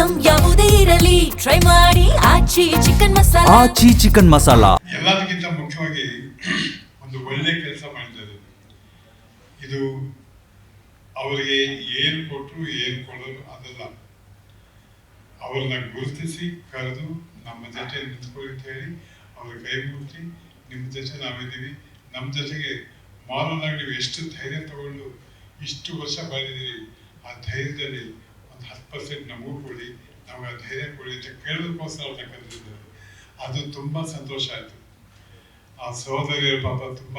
Item ಯಾವುದೇ ಇರಲಿ try ಮಾಡಿ ಆಚಿ ಚಿಕನ್ ಮಸಾಲಾ. ಎಲ್ಲದಕ್ಕಿಂತ ಮುಖ್ಯವಾಗಿ ಒಂದು ಒಳ್ಳೆ ಕೆಲಸ ಮಾಡಿದ್ದಾರೆ. ಇದು ಅವರಿಗೆ ಏನು ಕೊಟ್ಟರು ಏನು ಕೊಡೋದು ಅದಲ್ಲ, ಅವ್ರನ್ನ ಗುರುತಿಸಿ ಕರೆದು ನಮ್ಮ ಜೊತೆ ನಿಂತ್ಕೊಳ್ಳಿ ಅಂತ ಹೇಳಿ ಅವ್ರ ಕೈ ಮುಟ್ಟಿ ನಿಮ್ಮ ಜೊತೆ ನಾವಿದ್ದೀವಿ, ನಮ್ಮ ಜೊತೆಗೆ ಮಾರನಾಗಿ ನೀವು ಎಷ್ಟು ಧೈರ್ಯ ತಗೊಂಡು ಇಷ್ಟು ವರ್ಷ ಬಾಳಿದ್ದೀರಿ, ಆ ಧೈರ್ಯದಲ್ಲಿ ಒಂದು 10% ನಮಗೂ ಕೊಡಿ, ನಮಗೆ ಆ ಧೈರ್ಯ ಕೊಡಿ ಅಂತ ಕೇಳೋದಕ್ಕೋಸ್ಕರ ಅವ್ರನ್ನ ಕರೆದಿದ್ದಾರೆ. ಅದು ತುಂಬ ಸಂತೋಷ ಆಯಿತು. ಆ ಸಹೋದರಿಯರ ಪಾಪ ತುಂಬ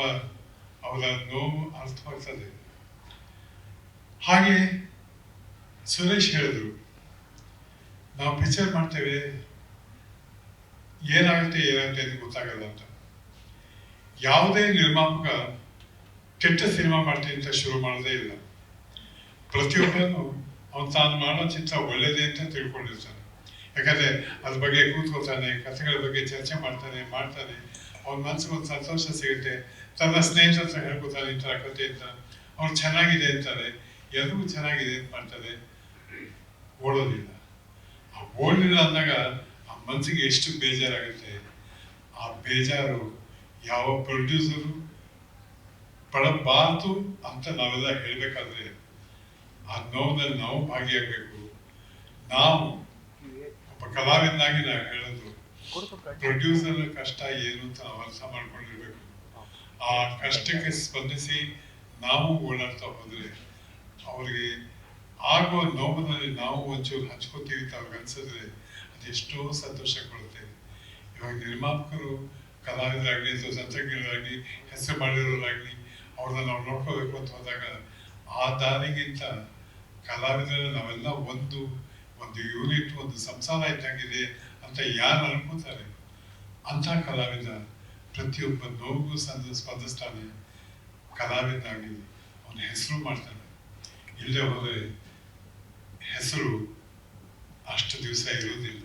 ಅವರ ನೋವು ಅರ್ಥವಾಗ್ತದೆ. ಹಾಗೆ ಸುರೇಶ್ ಹೇಳಿದ್ರು, ನಾವು ಪಿಕ್ಚರ್ ಮಾಡ್ತೇವೆ, ಏನಾಗುತ್ತೆ ಅಂತ ಗೊತ್ತಾಗಲ್ಲ ಅಂತ. ಯಾವುದೇ ನಿರ್ಮಾಪಕ ಕೆಟ್ಟ ಸಿನಿಮಾ ಮಾಡ್ತೀನಿ ಅಂತ ಶುರು ಮಾಡೋದೇ ಇಲ್ಲ. ಪ್ರತಿಯೊಬ್ಬನು ಅವನು ತಾನು ಮಾಡೋ ಚಿತ್ರ ಒಳ್ಳೇದೇ ಅಂತ ತಿಳ್ಕೊಂಡಿರ್ತಾನೆ. ಯಾಕಂದರೆ ಅದ್ರ ಬಗ್ಗೆ ಕೂತ್ಕೊಳ್ತಾನೆ, ಕಥೆಗಳ ಬಗ್ಗೆ ಚರ್ಚೆ ಮಾಡ್ತಾನೆ, ಅವನ ಮನಸ್ಸಿಗೆ ಒಂದು ಸಂತೋಷ ಸಿಗುತ್ತೆ. ತನ್ನ ಸ್ನೇಹಿತರ ಹತ್ರ ಹೇಳ್ಕೊತಾನೆ ಈ ಥರ ಕಥೆ ಅಂತ, ಅವ್ನು ಚೆನ್ನಾಗಿದೆ ಅಂತಾರೆ, ಎಲ್ಲರಿಗೂ ಚೆನ್ನಾಗಿದೆ ಅಂತ ಮಾಡ್ತಾರೆ, ಓಡೋದಿಲ್ಲ. ಆ ಓಡಲಿಲ್ಲ ಅಂದಾಗ ಆ ಮನಸ್ಸಿಗೆ ಎಷ್ಟು ಬೇಜಾರಾಗುತ್ತೆ. ಆ ಬೇಜಾರು ಯಾವ ಪ್ರೊಡ್ಯೂಸರು ಪಡಬಾರ್ದು ಅಂತ ನಾವೆಲ್ಲ ಹೇಳಬೇಕಾದ್ರೆ ಆ ನೋವಿನಲ್ಲಿ ನಾವು ಭಾಗಿಯಾಗಬೇಕು. ನಾವು ಒಬ್ಬ ಕಲಾವಿದನಾಗಿ ನಾವು ಹೇಳೋದು, ಪ್ರೊಡ್ಯೂಸರ್ ಕಷ್ಟ ಏನು ಅಂತ ನಾವು ಅರ್ಥ ಮಾಡ್ಕೊಂಡಿರ್ಬೇಕು. ಆ ಕಷ್ಟಕ್ಕೆ ಸ್ಪಂದಿಸಿ ನಾವು ಓಡಾಡ್ತಾ ಹೋದ್ರೆ ಅವ್ರಿಗೆ ಆಗೋ ನೋವಿನಲ್ಲಿ ನಾವು ಒಂಚೂರು ಹಂಚ್ಕೋತೀವಿ ಅಂತ ಅವ್ರಿಗೆ ಅನ್ಸಿದ್ರೆ ಅದೆಷ್ಟೋ ಸಂತೋಷ ಕೊಡುತ್ತೆ. ಇವಾಗ ನಿರ್ಮಾಪಕರು ಕಲಾವಿದರಾಗಲಿ ಅಥವಾ ತಂತ್ರಜ್ಞರಾಗಲಿ ಹೆಸರು ಮಾಡಿರೋರಾಗಲಿ ಅವ್ರನ್ನ ನಾವು ನೋಡ್ಕೋಬೇಕು ಅಂತ ಹೋದಾಗ ಆ ದಾರಿಗಿಂತ ಕಲಾವಿದರಲ್ಲಿ ನಾವೆಲ್ಲ ಒಂದು ಯೂನಿಟ್, ಒಂದು ಸಂಸಾರ ಇದ್ದಂಗಿದೆ ಅಂತ ಯಾರು ಅನ್ಕೋತಾರೆ ಅಂಥ ಕಲಾವಿದ ಪ್ರತಿಯೊಬ್ಬ ನೋವಿಗೂ ಸ್ಪಂದಿಸ್ತಾನೆ. ಕಲಾವಿದನಾಗಿ ಅವನ ಹೆಸರು ಮಾಡ್ತಾನೆ. ಇಲ್ಲದೆ ಹೋದರೆ ಹೆಸರು ಅಷ್ಟು ದಿವಸ ಇರೋದಿಲ್ಲ.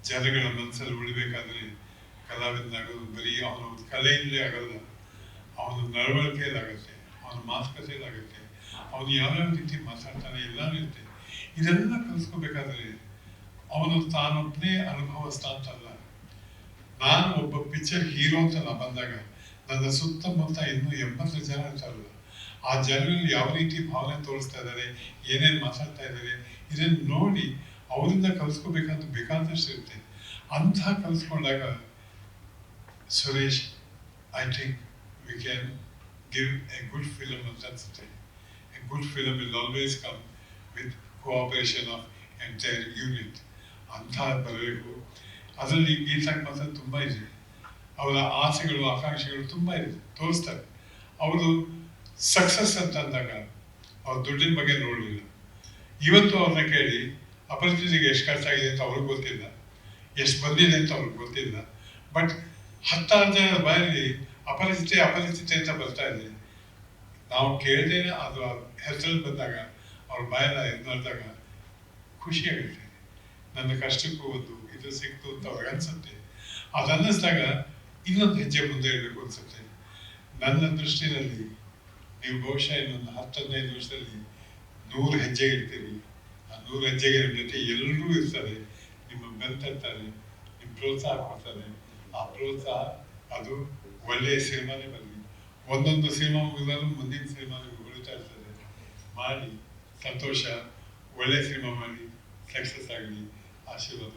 ಜನಗಳ ಮನಸ್ಸಲ್ಲಿ ಉಳಿಬೇಕಾದ್ರೆ ಕಲಾವಿದನಾಗೋದು ಬರೀ ಅವನ ಕಲೆಯಿಂದಲೇ ಆಗಲ್ಲ, ಅವನ ನಡವಳಿಕೆಯಲ್ಲಾಗುತ್ತೆ, ಅವನ ಮಾತುಕತೆಯಲ್ಲಾಗುತ್ತೆ, ಅವನು ಯಾವ್ಯಾವ ರೀತಿ ಮಾತಾಡ್ತಾನೆ ಎಲ್ಲನೂ ಇರುತ್ತೆ. ಇದೆಲ್ಲ ಕಲಿಸ್ಕೋಬೇಕಾದ್ರೆ ಅವನು ತಾನೊಬ್ಬನೇ ಅನುಭವಿಸ್ತಾ ಅಂತಲ್ಲ. ನಾನು ಒಬ್ಬ ಪಿಕ್ಚರ್ ಹೀರೋ ಅಂತ ನಾ ಬಂದಾಗ ನನ್ನ ಸುತ್ತಮುತ್ತ ಇನ್ನೂ 80 ಜನ ಇರ್ತಾರಲ್ಲ, ಆ ಜನರಲ್ಲಿ ಯಾವ ರೀತಿ ಭಾವನೆ ತೋರಿಸ್ತಾ ಇದ್ದಾರೆ, ಏನೇನು ಮಾತಾಡ್ತಾ ಇದ್ದಾರೆ, ಇದನ್ನು ನೋಡಿ ಅವರಿಂದ ಕಲಿಸ್ಕೋಬೇಕಂತ ಬೇಕಾದಷ್ಟು ಇರುತ್ತೆ. ಅಂಥ ಕಲಿಸ್ಕೊಂಡಾಗ Suresh, I think we can give a good film ಅಂತ ಅನ್ಸುತ್ತೆ. A good film will always come with cooperation of entire unit ಅಂತ ಬರಬೇಕು. ಅದರಲ್ಲಿ ಗೀತಾಕ್ ಮಾತ್ರ ತುಂಬ ಇದೆ, ಅವರ ಆಸೆಗಳು ಆಕಾಂಕ್ಷೆಗಳು ತುಂಬ ಇದೆ, ತೋರಿಸ್ತಾರೆ. ಅವರು ಸಕ್ಸಸ್ ಅಂತ ಅಂದಾಗ ಅವ್ರ ದುಡ್ಡಿನ ಬಗ್ಗೆ ನೋಡಲಿಲ್ಲ. ಇವತ್ತು ಅವ್ರನ್ನ ಕೇಳಿ ಅಪರಿಚಿತಿಗೆ ಎಷ್ಟು ಖರ್ಚಾಗಿದೆ ಅಂತ ಅವ್ರಿಗೆ ಗೊತ್ತಿಲ್ಲ, ಎಷ್ಟು ಬಂದಿದೆ ಅಂತ ಅವ್ರಿಗೆ ಗೊತ್ತಿಲ್ಲ. ಬಟ್ 10 ಜನರ ಬಾಯಲ್ಲಿ ಅಪರಿಚಿತೆ ಅಂತ ಬರ್ತಾ ಇದೆ. ನಾವು ಕೇಳ್ದೇನೆ ಅದು ಹೆಸರಲ್ಲಿ ಬಂದಾಗ ಅವ್ರ ಬಾಯೆಲ್ಲ ನೋಡಿದಾಗ ಖುಷಿಯಾಗುತ್ತೆ. ನನ್ನ ಕಷ್ಟಕ್ಕೂ ಒಂದು ಇದು ಸಿಕ್ತು ಅಂತ ಅವ್ರಿಗೆ ಅನ್ಸುತ್ತೆ. ಅದು ಅನ್ನಿಸ್ದಾಗ ಇನ್ನೊಂದು ಹೆಜ್ಜೆ ಮುಂದೆ ಇಡಬೇಕು ಅನ್ಸುತ್ತೆ. ನನ್ನ ದೃಷ್ಟಿನಲ್ಲಿ ನೀವು ಬಹುಶಃ ಇನ್ನೊಂದು 10-15 ವರ್ಷದಲ್ಲಿ 100 ಹೆಜ್ಜೆ ಇಡ್ತೀರಿ. ಆ 100 ಹೆಜ್ಜೆಗೆ ನಿಮ್ಮ ಜೊತೆ ಎಲ್ಲರೂ ಇರ್ತಾರೆ, ನಿಮ್ಮ ಬೆಂತರ್ತಾರೆ, ನಿಮ್ಮ ಪ್ರೋತ್ಸಾಹ ಕೊಡ್ತಾರೆ. ಆ ಪ್ರೋತ್ಸಾಹ ಅದು ಒಳ್ಳೆಯ ಸಿನಿಮಾನೇ ಬರಲಿ. ಒಂದೊಂದು ಸಿನಿಮಾ ಮುಗಿದಾലും ಮುಂದಿನ ಸಿನಿಮಾ ಉಳಿತಾ ಇರ್ತದೆ. ಮಾಡಿ ಸಂತೋಷ, ಒಳ್ಳೆಯ ಸಿನಿಮಾ ಮಾಡಿ ಸಕ್ಸಸ್ ಆಗಲಿ. ಆಶೀರ್ವಾದ.